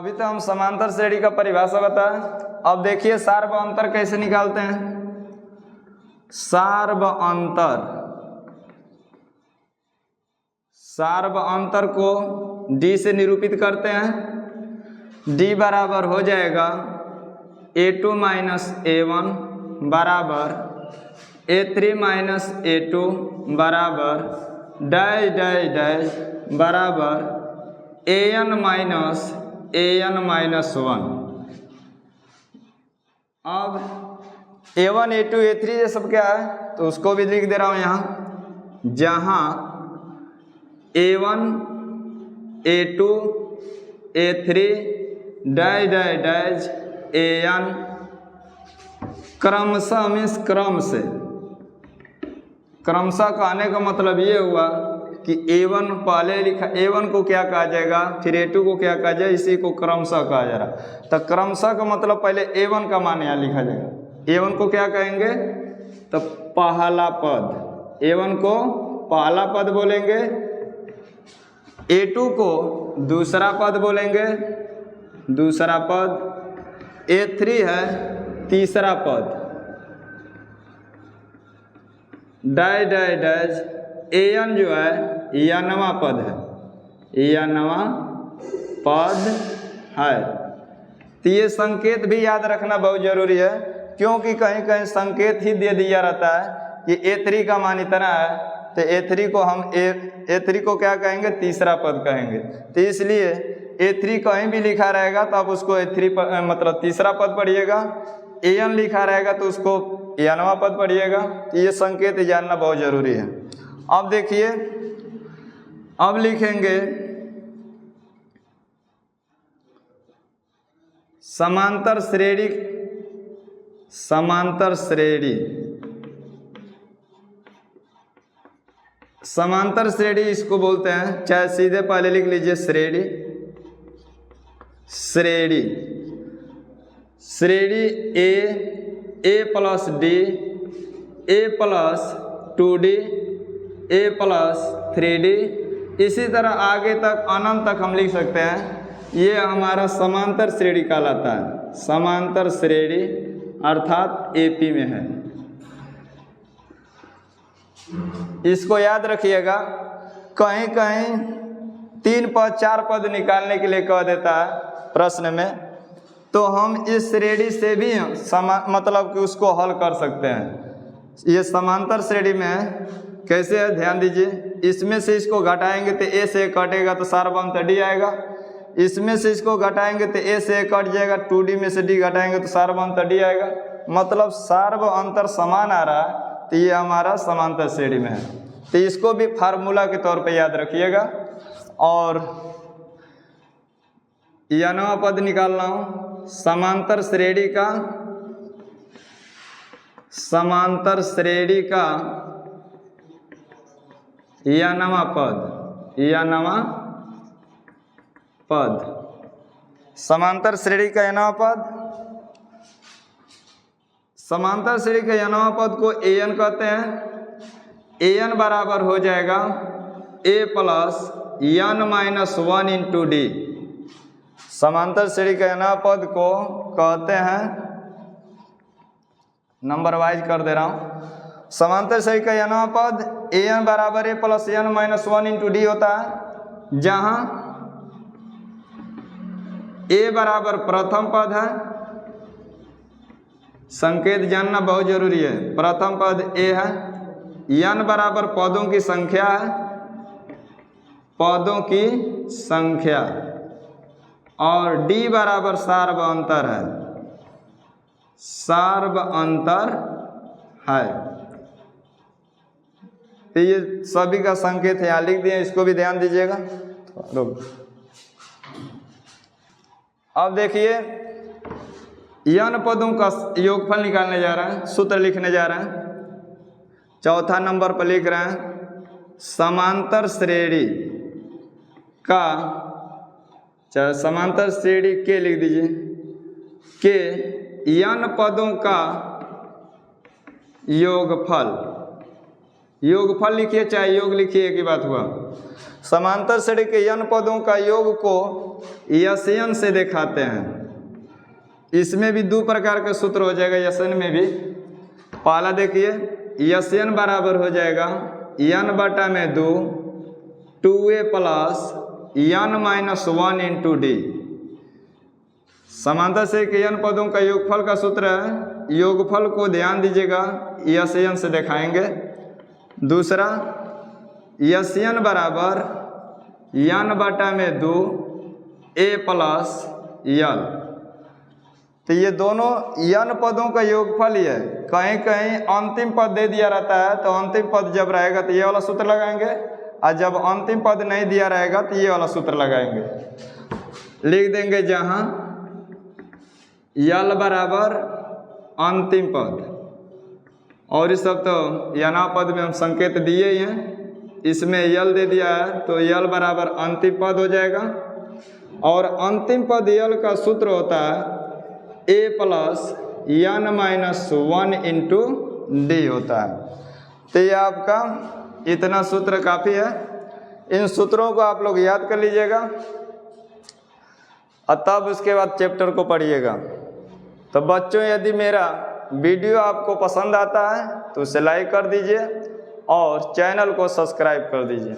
अभी तो हम समांतर श्रेणी का परिभाषा बताएं। अब देखिए सार्व अंतर कैसे निकालते हैं। सार्व अंतर को D से निरूपित करते हैं। D बराबर हो जाएगा A2 माइनस A1 बराबर A3 माइनस A2 बराबर डैश डैश डैश बराबर AN माइनस 1। अब A1 A2 A3 ये सब क्या है तो उसको भी लिख दे रहा हूँ यहाँ, जहाँ A1 A2 A3 dash dash dash AN क्रमशः मीन्स क्रमशः कहने का मतलब ये हुआ कि A1 पहले लिखा, A1 को क्या कहा जाएगा, फिर A2 को क्या कहा जाए, इसी को क्रमशः कहा जा रहा। तो क्रमशः का मतलब पहले A1 का मान यहाँ लिखा जाएगा। A1 को क्या कहेंगे तो पहला पद, A1 को पहला पद बोलेंगे, A2 को दूसरा पद बोलेंगे, दूसरा पद, A3 है तीसरा पद, डैश डैश डैश AN जो है यह नवा पद है, यह नवा पद है। तो ये संकेत भी याद रखना बहुत जरूरी है, क्योंकि कहीं कहीं संकेत ही दे दिया रहता है कि A3 का मान इतना है, तो A3 को हम A3 को क्या कहेंगे, तीसरा पद कहेंगे। तो इसलिए A3 कहीं भी लिखा रहेगा तो आप उसको A3 मतलब तीसरा पद पढ़िएगा, AN लिखा रहेगा तो उसको नवा पद पढ़िएगा। तो ये संकेत जानना बहुत जरूरी है। अब देखिए, अब लिखेंगे समांतर श्रेणी। समांतर श्रेणी इसको बोलते हैं, चाहे सीधे पहले लिख लीजिए श्रेणी A plus D, A plus 2D, A plus 3D, इसी तरह आगे तक अनंत तक हम लिख सकते हैं। ये हमारा समांतर श्रेणी कहलाता है। समांतर श्रेणी अर्थात AP में है। इसको याद रखिएगा, कहीं कहीं 3 पद 4 पद निकालने के लिए कह देता है प्रश्न में, तो हम इस श्रेणी से भी मतलब कि उसको हल कर सकते हैं। ये समांतर श्रेणी में है, कैसे है ध्यान दीजिए। इसमें से इसको घटाएंगे तो A से कटेगा तो सार्व अंतर D आएगा। इसमें से इसको घटाएंगे तो A से कट जाएगा, 2D में से D घटाएंगे तो सार्व अंतर D आएगा। मतलब सार्व अंतर समान आ रहा है, तो ये हमारा समांतर श्रेणी में है। तो इसको भी फार्मूला के तौर पे याद रखिएगा। और यह नवा पद निकालना हो, समांतर श्रेणी का यह नवा पद, समांतर श्रेणी का यह नवा पद, समांतर श्रेणी का यह नवा पद को AN कहते हैं। AN बराबर हो जाएगा A plus N minus 1 into D। समांतर श्रेणी का नवा पद को कहते हैं, नंबर वाइज कर दे रहा हूं। समांतर श्रेणी का नवा पद AN बराबर A plus N minus 1 into D होता है, जहां A बराबर प्रथम पद है। संकेत जानना बहुत जरूरी है। प्रथम पद A है, N बराबर पदों की संख्या है, पदों की संख्या, और D बराबर सार्व अंतर है, सार्व अंतर है। तो ये सभी का संकेत है, यहाँ लिख दिए, इसको भी ध्यान दीजिएगा। अब देखिए, n पदों का योगफल निकालने जा रहे हैं, सूत्र लिखने जा रहे हैं। चौथा नंबर पर लिख रहे हैं समांतर श्रेणी का, चाहे समांतर श्रेणी के लिख दीजिए, के n पदों का योगफल, योगफल लिखिए चाहे योग लिखिए, एक ही बात हुआ। समांतर श्रेणी के n पदों का योग को SN से दिखाते हैं। इसमें भी दो प्रकार के सूत्र हो जाएगा SN में भी। पहला देखिए SN बराबर हो जाएगा n बटा में 2 2a plus n minus 1 into D. समांतर श्रेणी के n पदों का योगफल का सूत्र है, योगफल को ध्यान दीजिएगा SN से दिखाएंगे। दूसरा SN बराबर n बटा में 2 a प्लस l। तो ये दोनों n पदों का योगफल ही है। कहीं कहीं अंतिम पद दे दिया रहता है तो अंतिम पद जब रहेगा तो ये वाला सूत्र लगाएंगे, और जब अंतिम पद नहीं दिया रहेगा तो ये वाला सूत्र लगाएंगे। लिख देंगे जहाँ l बराबर अंतिम पद, और इस सब तो यना पद में हम संकेत दिए ही हैं, इसमें l दे दिया है तो l बराबर अंतिम पद हो जाएगा। और अंतिम पद l का सूत्र होता है a plus n minus 1 into D होता है। तो ये आपका इतना सूत्र काफ़ी है। इन सूत्रों को आप लोग याद कर लीजिएगा और तब उसके बाद चैप्टर को पढ़िएगा। तो बच्चों, यदि मेरा वीडियो आपको पसंद आता है तो उसे लाइक कर दीजिए और चैनल को सब्सक्राइब कर दीजिए।